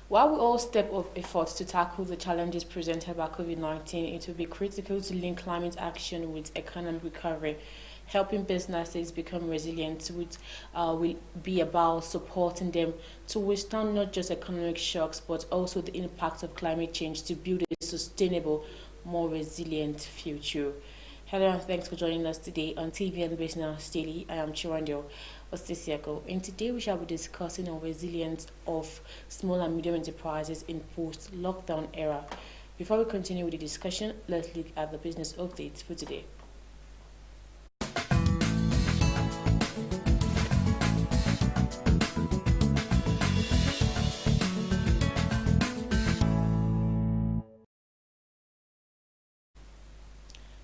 While we all step up efforts to tackle the challenges presented by COVID-19, it will be critical to link climate action with economic recovery. Helping businesses become resilient will be about supporting them to withstand not just economic shocks but also the impact of climate change to build a sustainable, more resilient future. Hello and thanks for joining us today on TV and Business Daily. I am Chirandio Ostisiako, and today we shall be discussing on resilience of small and medium enterprises in post-lockdown era. Before we continue with the discussion, let's look at the business updates for today.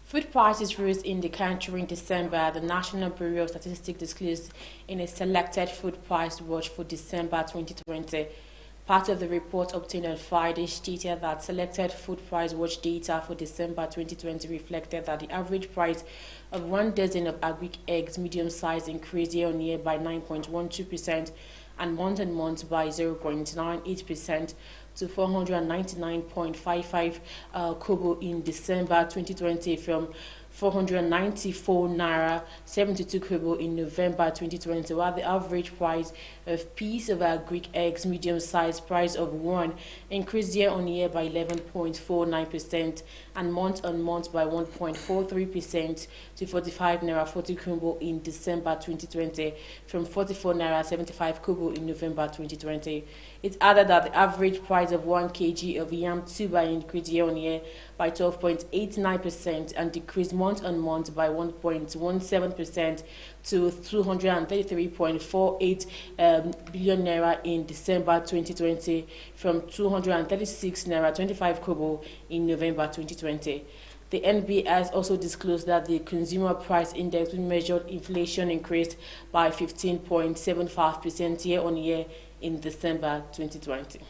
Food prices rose in the country in December. The National Bureau of Statistics disclosed in a selected food price watch for December 2020. Part of the report obtained on Friday stated that selected food price watch data for December 2020 reflected that the average price of 1 dozen of agric eggs medium size increased year on year by 9.12% and month-on-month by 0.98% to 499.55 kobo in December 2020 from 494 naira 72 kobo in November 2020, while the average price of piece of agric eggs medium size price of 1 increased year on year by 11.49% and month on month by 1.43% to 45 naira 40 kobo in December 2020 from 44 naira 75 kobo in November 2020. It added that the average price of 1 kg of yam tuber increased year on year by 12.89% and decreased month on month by 1.17% to 233.48 billion naira in December 2020 from 236 naira 25 kobo in November 2020. The NBS also disclosed that the consumer price index, which measured inflation, increased by 15.75% year on year in December 2020.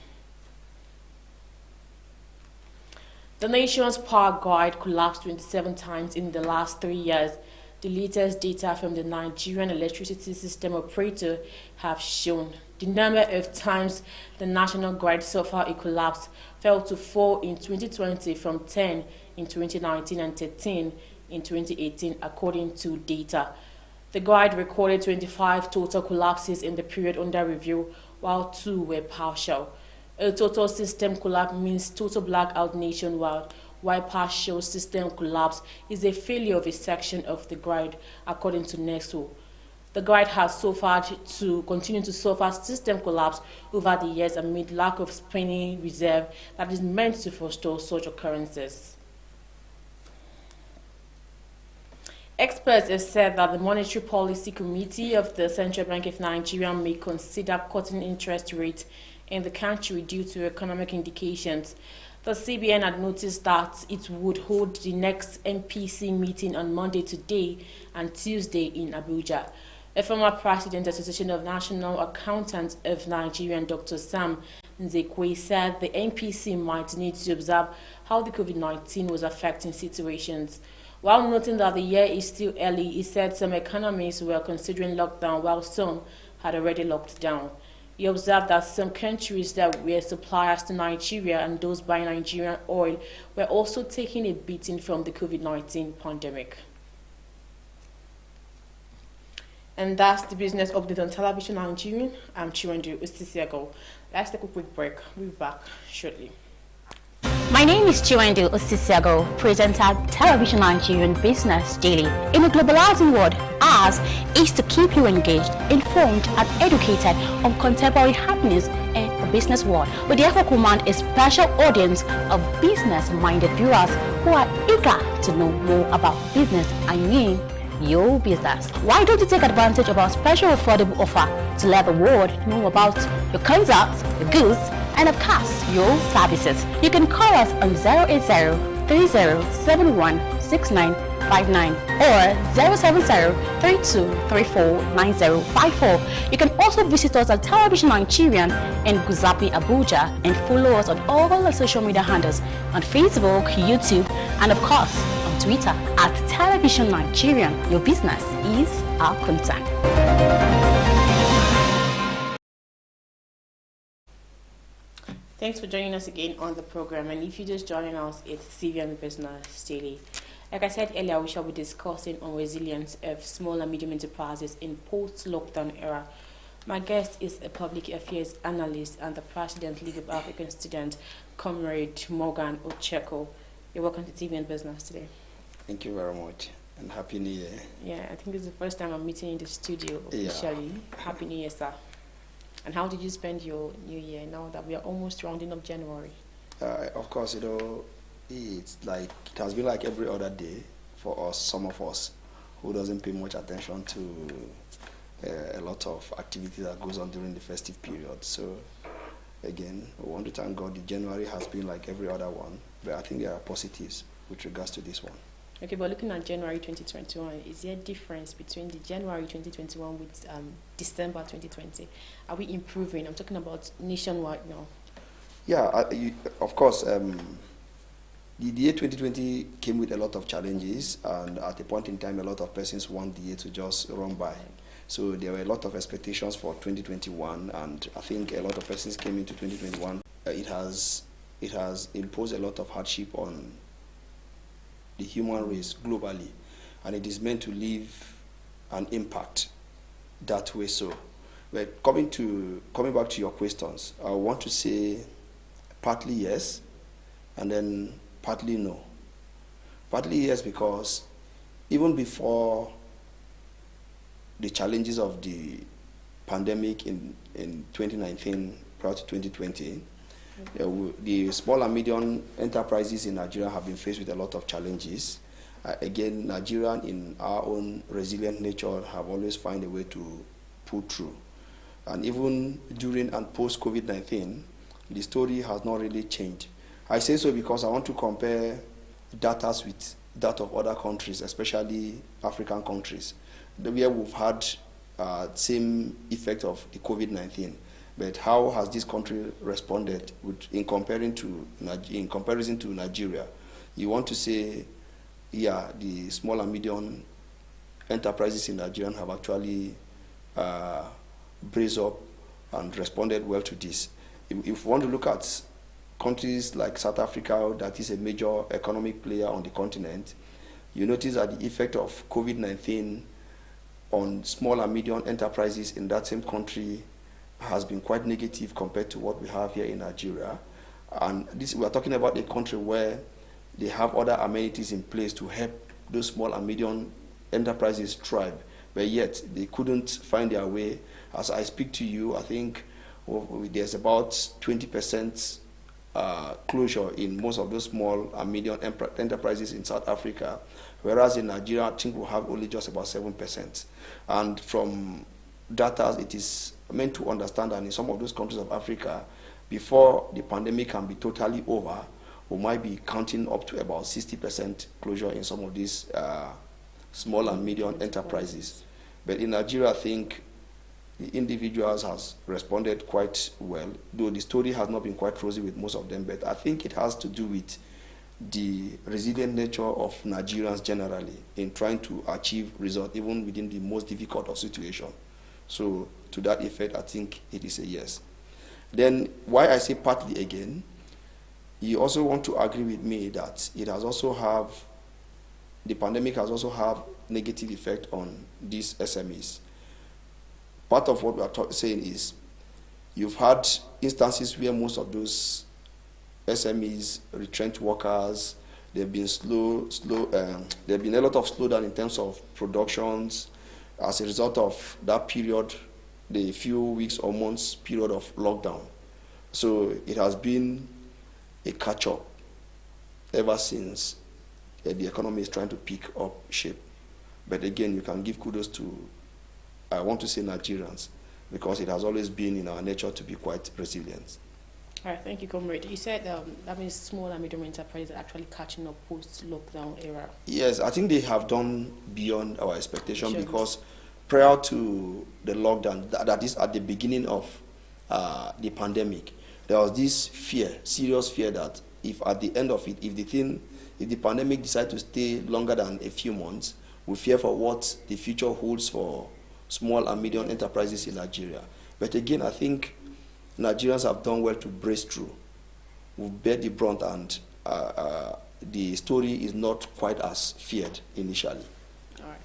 The nation's power grid collapsed 27 times in the last 3 years. The latest data from the Nigerian electricity system operator have shown. The number of times the national grid suffered a collapse fell to 4 in 2020 from 10 in 2019 and 13 in 2018, according to data. The grid recorded 25 total collapses in the period under review, while 2 were partial. A total system collapse means total blackout nationwide, while partial system collapse is a failure of a section of the grid, according to NESO. The grid has so far to continue to suffer system collapse over the years amid lack of spending reserve that is meant to forestall such occurrences. Experts have said that the Monetary Policy Committee of the Central Bank of Nigeria may consider cutting interest rates in the country due to economic indications. The CBN had noticed that it would hold the next MPC meeting on Monday today and Tuesday in Abuja. A former president of the Association of National Accountants of Nigeria, Dr. Sam Nzekwe, said the MPC might need to observe how the COVID-19 was affecting situations. While noting that the year is still early, he said some economies were considering lockdown while some had already locked down. He observed that some countries that were suppliers to Nigeria and those buying Nigerian oil were also taking a beating from the COVID-19 pandemic. And that's the business update on Television Nigerian. I'm Chirandio Ostisiako. Let's take a quick break. We'll be back shortly. My name is Chirandio Ostisiago, presenter Television Nigerian Business Daily. In a globalizing world, ours is to keep you engaged, informed, and educated on contemporary happenings in the business world. We therefore command a special audience of business-minded viewers who are eager to know more about business. I mean, your business. Why don't you take advantage of our special affordable offer to let the world know about your concepts, your goods, and of course, your services? You can call us on 080-3071-6959 or 070-3234-9054. You can also visit us at Television Nigerian in Guzapi, Abuja, and follow us on all the social media handles on Facebook, YouTube, and of course, on Twitter at Television Nigerian. Your business is our concern. Thanks for joining us again on the program. And if you're just joining us, it's Nigerian Business Daily. Like I said earlier, we shall be discussing on resilience of small and medium enterprises in post-lockdown era. My guest is a public affairs analyst and the President League of African Students, Comrade Morgan Ocheko. You're welcome to TV and Business today. Thank you very much, and Happy New Year. Yeah, I think it's the first time I'm meeting in the studio officially. Yeah. Happy New Year, sir. And how did you spend your New Year now that we are almost rounding up January? Of course, it's like it has been like every other day for us, some of us, who doesn't pay much attention to a lot of activity that goes on during the festive period. So, again, we want to thank God. The January has been like every other one, but I think there are positives with regards to this one. Okay, but looking at January 2021, is there a difference between the January 2021 with December 2020? Are we improving? I'm talking about nationwide now. Yeah, of course. The year 2020 came with a lot of challenges, and at a point in time, a lot of persons want the year to just run by. So there were a lot of expectations for 2021, and I think a lot of persons came into 2021. It has imposed a lot of hardship on the human race globally, and it is meant to leave an impact that way. So, but coming back to your questions, I want to say partly yes, and then partly no. Partly yes, because even before the challenges of the pandemic in 2019, prior to 2020, the small and medium enterprises in Nigeria have been faced with a lot of challenges. Again, Nigerian, in our own resilient nature, have always found a way to pull through. And even during and post COVID-19, the story has not really changed. I say so because I want to compare data with that of other countries, especially African countries, where we've had same effect of the COVID-19. But how has this country responded in comparison to Nigeria? You want to say, yeah, the small and medium enterprises in Nigeria have actually braced up and responded well to this. If you want to look at countries like South Africa, that is a major economic player on the continent, you notice that the effect of COVID-19 on small and medium enterprises in that same country has been quite negative compared to what we have here in Nigeria. And we are talking about a country where they have other amenities in place to help those small and medium enterprises thrive, but yet they couldn't find their way. As I speak to you, I think there's about 20% closure in most of those small and medium enterprises in South Africa, whereas in Nigeria, I think we have only just about 7%. And from data, it is meant to understand that in some of those countries of Africa, before the pandemic can be totally over, we might be counting up to about 60% closure in some of these small and medium enterprises. But in Nigeria, I think the individuals has responded quite well, though the story has not been quite rosy with most of them, but I think it has to do with the resilient nature of Nigerians generally in trying to achieve results even within the most difficult of situations. So to that effect, I think it is a yes. Then why I say partly again, you also want to agree with me that it has also the pandemic has also had negative effect on these SMEs. Part of what we are saying is you've had instances where most of those SMEs, retrenched workers, they've been there've been a lot of slowdown in terms of productions as a result of that period, the few weeks or months period of lockdown. So it has been a catch-up ever since the economy is trying to pick up shape. But again, you can give kudos to, I want to say, Nigerians, because it has always been in our nature to be quite resilient. All right, thank you, Comrade. You said that means small and medium enterprises are actually catching up post-lockdown era. Yes, I think they have done beyond our expectation because prior to the lockdown, that is at the beginning of the pandemic, there was this fear, serious fear that if at the end of it, if the pandemic decides to stay longer than a few months, we fear for what the future holds for small and medium enterprises in Nigeria. But again, I think Nigerians have done well to brace through. will bear the brunt, and the story is not quite as feared initially. All right.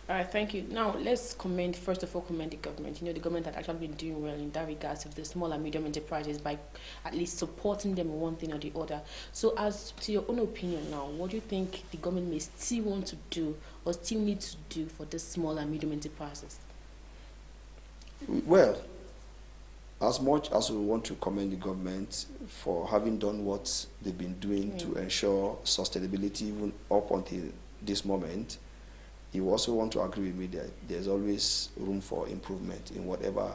All right, thank you. Now, let's first of all, commend the government. The government had actually been doing well in that regards of the small and medium enterprises by at least supporting them in one thing or the other. So, as to your own opinion now, what do you think the government may still want to do or still need to do for the small and medium enterprises? Well, as much as we want to commend the government for having done what they've been doing to ensure sustainability even up until this moment, you also want to agree with me that there's always room for improvement in whatever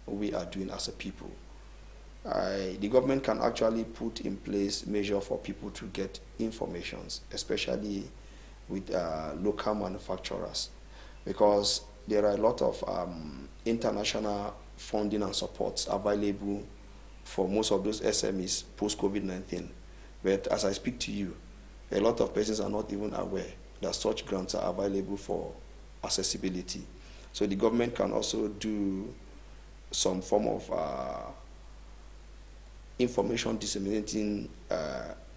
we are doing as a people. The government can actually put in place measures for people to get information, especially with local manufacturers, because there are a lot of international funding and supports available for most of those SMEs post-COVID-19. But as I speak to you, a lot of persons are not even aware that such grants are available for accessibility. So the government can also do some form of information disseminating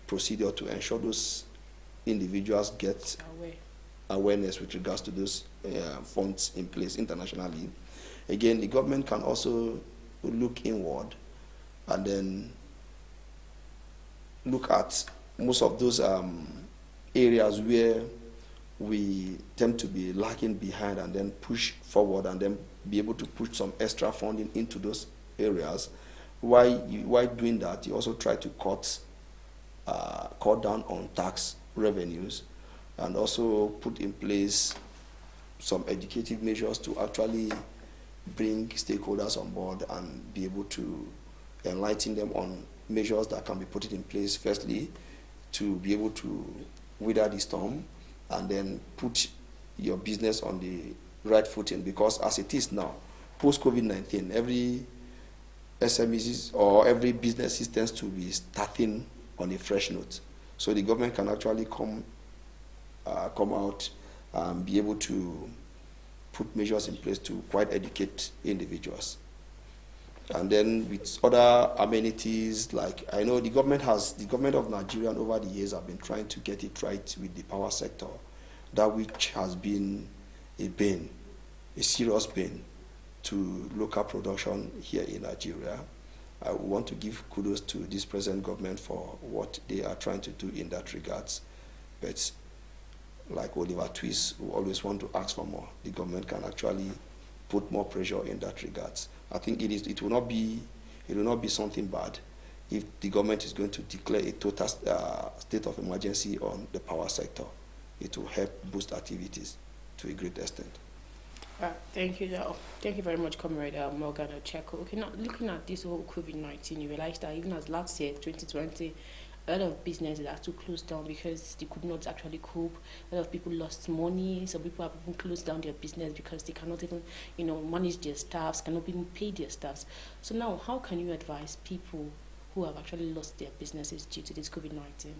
procedure to ensure those individuals get awareness with regards to those funds in place internationally. Again, the government can also look inward and then look at most of those areas where we tend to be lagging behind, and then push forward and then be able to put some extra funding into those areas. While doing that, you also try to cut down on tax revenues, and also put in place some educative measures to actually bring stakeholders on board and be able to enlighten them on measures that can be put in place, firstly, to be able to weather the storm, and then put your business on the right footing. Because as it is now, post-COVID-19, every SMEs or every business tends to be starting on a fresh note. So the government can actually come out and be able to put measures in place to quite educate individuals. And then with other amenities, like I know the government of Nigeria over the years have been trying to get it right with the power sector, that which has been a bane, a serious bane to local production here in Nigeria. I want to give kudos to this present government for what they are trying to do in that regards. But like Oliver Twist, who always want to ask for more, the government can actually put more pressure in that regards. I think it will not be something bad if the government is going to declare a total state of emergency on the power sector. It will help boost activities to a great extent. Thank you. Thank you very much, Comrade Morgan Ocheko. Okay, now looking at this whole COVID-19, you realize that even as last year, 2020, a lot of businesses had to close down because they could not actually cope. A lot of people lost money. Some people have even closed down their business because they cannot even, manage their staffs, cannot even pay their staffs. So now, how can you advise people who have actually lost their businesses due to this COVID-19?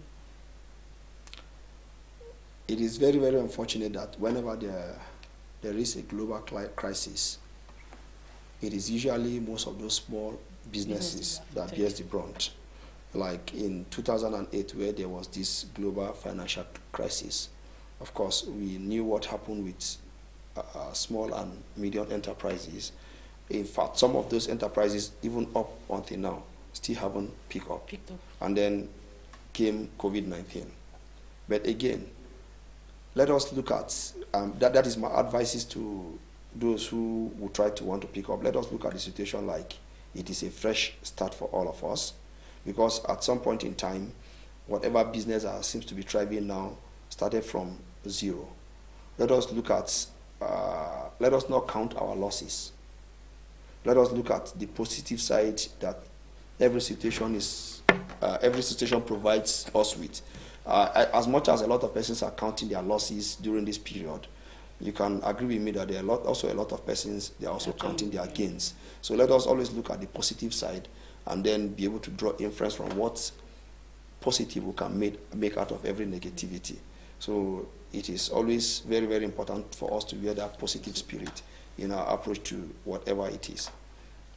It is very, very unfortunate that whenever there is a global crisis, it is usually most of those small businesses that bears the brunt. Like in 2008, where there was this global financial crisis, of course, we knew what happened with small and medium enterprises. In fact, some of those enterprises, even up until now, still haven't picked up. And then came COVID-19. But again, let us look at, that is my advice to those who would try to want to pick up. Let us look at the situation like it is a fresh start for all of us. Because at some point in time, whatever business seems to be thriving now started from zero. Let us look at, let us not count our losses. Let us look at the positive side that every situation provides us with. As much as a lot of persons are counting their losses during this period, you can agree with me that there are also a lot of persons, they are also counting their gains. So let us always look at the positive side and then be able to draw inference from what positive we can make out of every negativity. So it is always very, very important for us to wear that positive spirit in our approach to whatever it is.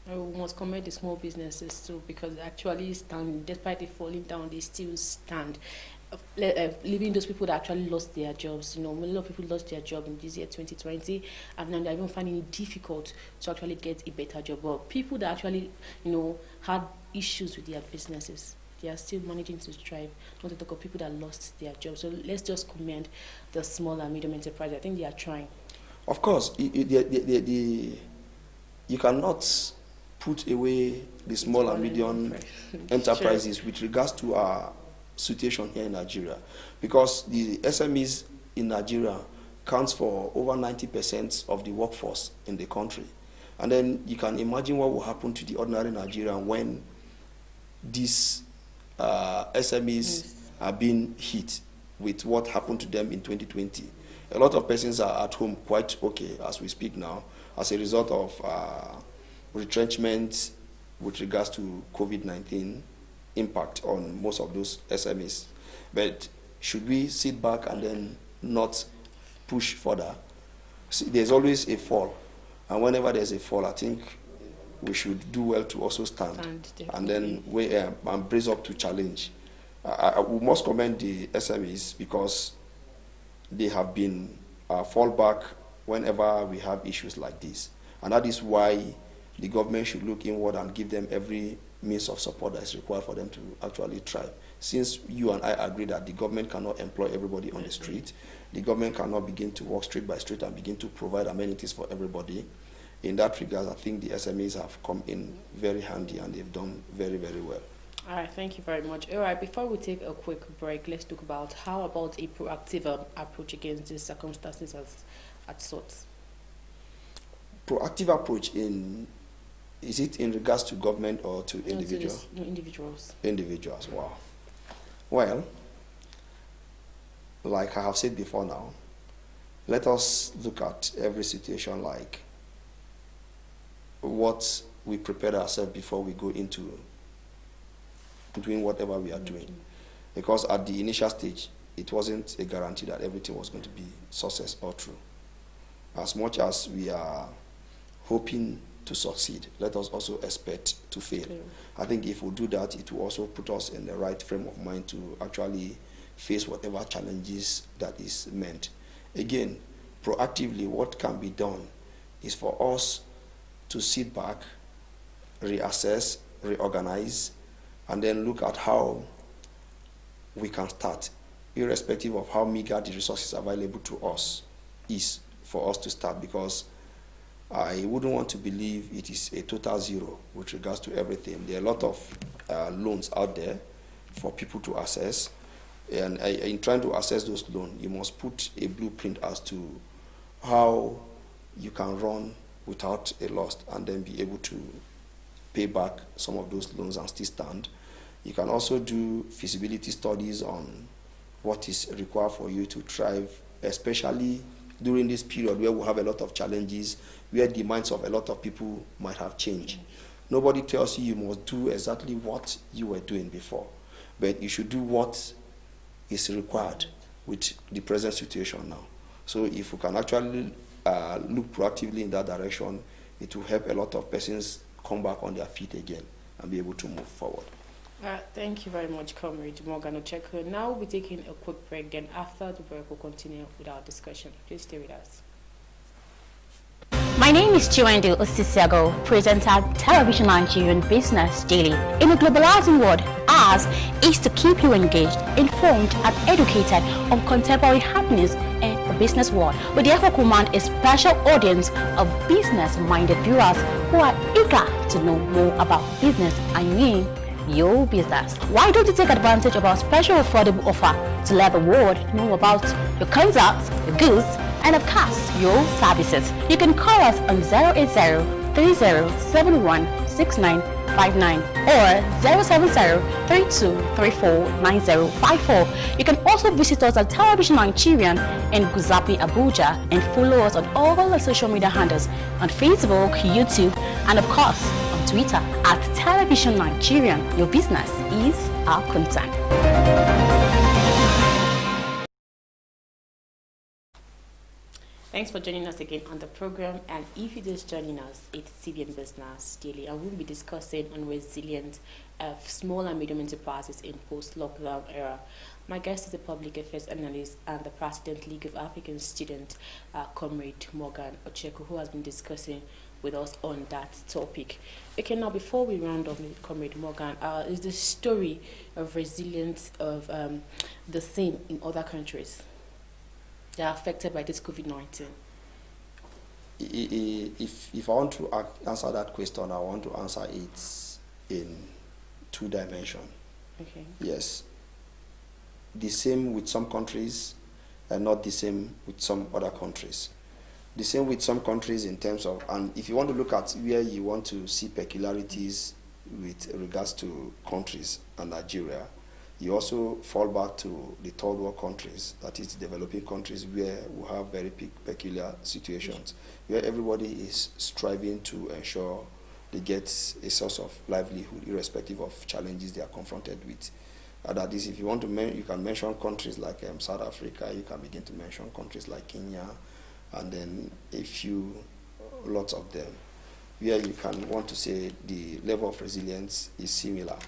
We must commend the small businesses too, because they actually stand, despite it falling down, they still stand. Leaving those people that actually lost their jobs. A lot of people lost their job in this year 2020, and now they're even finding it difficult to actually get a better job. But people that actually, had issues with their businesses, they are still managing to strive. Not to talk of people that lost their jobs. So let's just commend the small and medium enterprise. I think they are trying. Of course, you cannot put away the small and medium enterprises with regards to our situation here in Nigeria, because the SMEs in Nigeria counts for over 90% of the workforce in the country. And then you can imagine what will happen to the ordinary Nigerian when these SMEs are being hit with what happened to them in 2020. A lot of persons are at home quite okay as we speak now as a result of retrenchment with regards to COVID-19 impact on most of those SMEs. But should we sit back and then not push further? See, there's always a fall. And whenever there's a fall, I think we should do well to also stand and then and brace up to challenge. We must commend the SMEs because they have been fallback whenever we have issues like this. And that is why the government should look inward and give them every means of support that is required for them to actually thrive. Since you and I agree that the government cannot employ everybody on the street, the government cannot begin to walk street by street and begin to provide amenities for everybody. In that regard, I think the SMEs have come in very handy and they've done very, very well. All right, thank you very much. All right, before we take a quick break, let's talk about how about a proactive approach against these circumstances at sorts. Proactive approach is it in regards to government or to individuals? No, individuals. Individuals, wow. Well, like I have said before now, let us look at every situation like what we prepared ourselves before we go into doing whatever we are doing. Because at the initial stage, it wasn't a guarantee that everything was going to be success or true. As much as we are hoping to succeed, let us also expect to fail. I think if we do that, it will also put us in the right frame of mind to actually face whatever challenges that is meant. Again, proactively, what can be done is for us to sit back, reassess, reorganize, and then look at how we can start, irrespective of how meager the resources available to us is for us to start, because I wouldn't want to believe it is a total zero with regards to everything. There are a lot of loans out there for people to access, and in trying to access those loans, you must put a blueprint as to how you can run without a loss and then be able to pay back some of those loans and still stand. You can also do feasibility studies on what is required for you to thrive, especially during this period where we have a lot of challenges, where the minds of a lot of people might have changed. Nobody tells you must do exactly what you were doing before, but you should do what is required with the present situation now. So if we can actually look proactively in that direction, it will help a lot of persons come back on their feet again and be able to move forward. Thank you very much, Comrade Morgan Ocheko. Now we'll be taking a quick break, then after the break we'll continue with our discussion. Please stay with us. My name is Chiwendu Osisiago, presenter at Television Nigerian Business Daily. In a globalizing world, ours is to keep you engaged, informed, and educated on contemporary happenings in the business world. We therefore command a special audience of business-minded viewers who are eager to know more about business. I mean, your business. Why don't you take advantage of our special affordable offer to let the world know about your concepts, your goods, and of course, your services? You can call us on 080-3071-6959 or 070-3234-9054. You can also visit us at Television Nigerian in Guzapi, Abuja, and follow us on all the social media handles on Facebook, YouTube, and of course, on Twitter at Television Nigerian. Your business is our concern. Thanks for joining us again on the program. And if you're just joining us, it's CBN Business Daily, and we'll be discussing on resilience of small and medium enterprises in post-lockdown era. My guest is a public affairs analyst and the President League of African Students, Comrade Morgan Ocheko, who has been discussing with us on that topic. Okay, now before we round off with Comrade Morgan, is the story of resilience of the same in other countries that are affected by this COVID-19? If I want to answer that question, I want to answer it in two dimensions. Okay. Yes. The same with some countries and not the same with some other countries. The same with some countries in terms of, and if you want to look at where you want to see peculiarities with regards to countries and Nigeria, you also fall back to the third world countries, that is developing countries, where we have very peculiar situations, where everybody is striving to ensure they get a source of livelihood irrespective of challenges they are confronted with. That is, if you want to, you can mention countries like South Africa, you can begin to mention countries like Kenya, and then lots of them, where you can want to say the level of resilience is similar.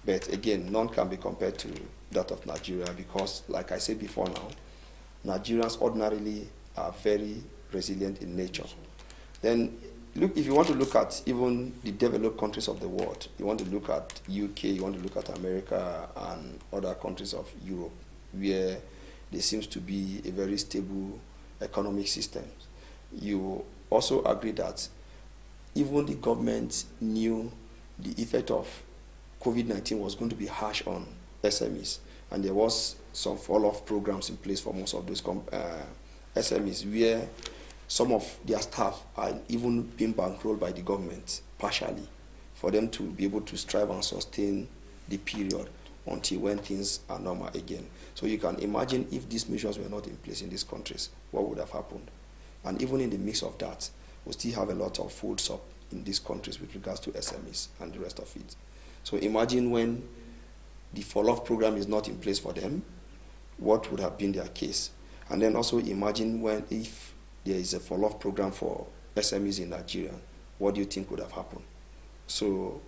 But again, none can be compared to that of Nigeria because, like I said before now, Nigerians ordinarily are very resilient in nature. Then, look, if you want to look at even the developed countries of the world, you want to look at UK, you want to look at America and other countries of Europe, where there seems to be a very stable economic system. You also agree that even the government knew the effect of COVID-19 was going to be harsh on SMEs, and there was some fall-off programs in place for most of those SMEs, where some of their staff are even being bankrolled by the government partially for them to be able to strive and sustain the period until when things are normal again. So you can imagine if these measures were not in place in these countries, what would have happened? And even in the midst of that, we still have a lot of folds up in these countries with regards to SMEs and the rest of it. So imagine when the fall-off program is not in place for them, what would have been their case? And then also imagine if there is a fall-off program for SMEs in Nigeria, what do you think would have happened? So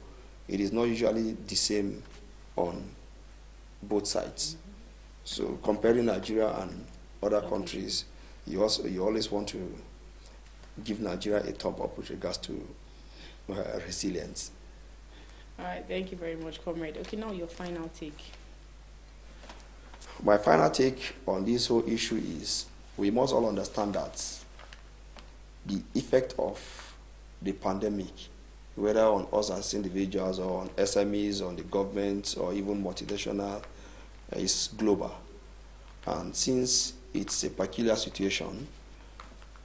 it is not usually the same on both sides. So comparing Nigeria and other countries, you always want to give Nigeria a thumb up with regards to resilience. All right, thank you very much, Comrade. Okay, now your final take. My final take on this whole issue is we must all understand that the effect of the pandemic, whether on us as individuals or on SMEs, on the government, or even multinational, is global. And since it's a peculiar situation,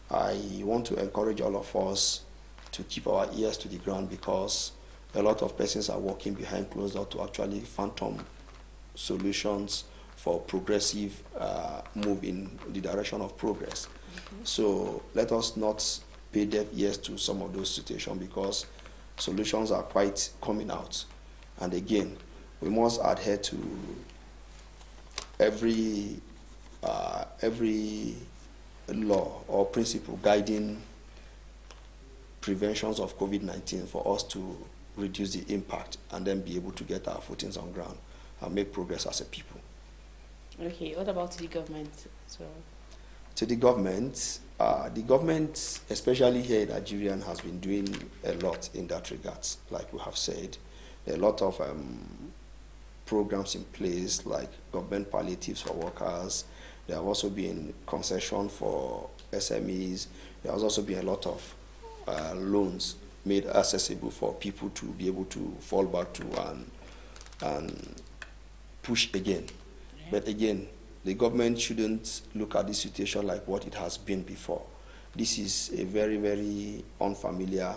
I want to encourage all of us to keep our ears to the ground, because a lot of persons are working behind closed doors to actually phantom solutions for progressive move in the direction of progress. So let us not pay deaf ears to some of those situations, because solutions are quite coming out. And again, we must adhere to every law or principle guiding preventions of COVID-19 for us to reduce the impact and then be able to get our footings on ground and make progress as a people. Okay, what about the government? To the government, especially here in Nigeria, has been doing a lot in that regards. Like we have said, there are a lot of programs in place, like government palliatives for workers. There have also been concession for SMEs. There has also been a lot of loans made accessible for people to be able to fall back to and push again. But again, the government shouldn't look at this situation like what it has been before. This is a very, very unfamiliar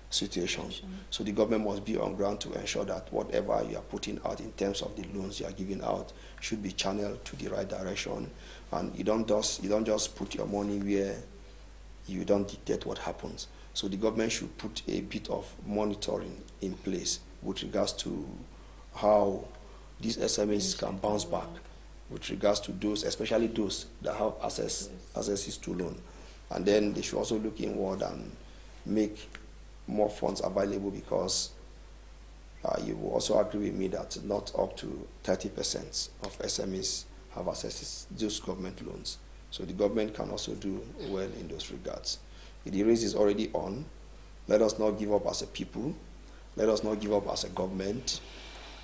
situation. So the government must be on ground to ensure that whatever you are putting out in terms of the loans you are giving out should be channeled to the right direction. And you don't just put your money where you don't dictate what happens. So the government should put a bit of monitoring in place with regards to how these SMEs can bounce back with regards to those, especially those that have access to loan. And then they should also look inward and make more funds available, because you will also agree with me that not up to 30% of SMEs have access to those government loans. So the government can also do well in those regards. The race is already on. Let us not give up as a people. Let us not give up as a government.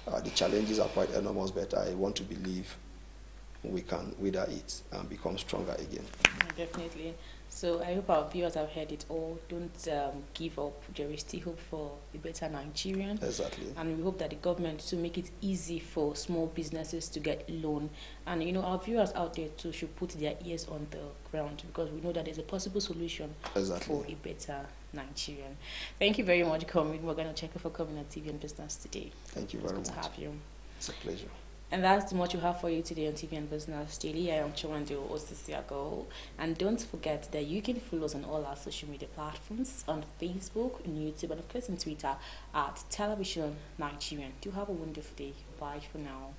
The challenges are quite enormous, but I want to believe we can weather it and become stronger again. Definitely. So I hope our viewers have heard it all. Don't give up. There is still hope for a better Nigerian. Exactly. And we hope that the government to make it easy for small businesses to get loan. And you know, our viewers out there too should put their ears on the ground, because we know that there's a possible solution for a better Nigerian. Thank you very much, Comrade. We're going to check out for coming on TV and Business today. Thank you very much. Good to have you. It's a pleasure. And that's what you have for you today on TV and Business Daily. I am Chawande Osisiago. And don't forget that you can follow us on all our social media platforms, on Facebook, on YouTube, and of course on Twitter at Television Nigerian. Do have a wonderful day. Bye for now.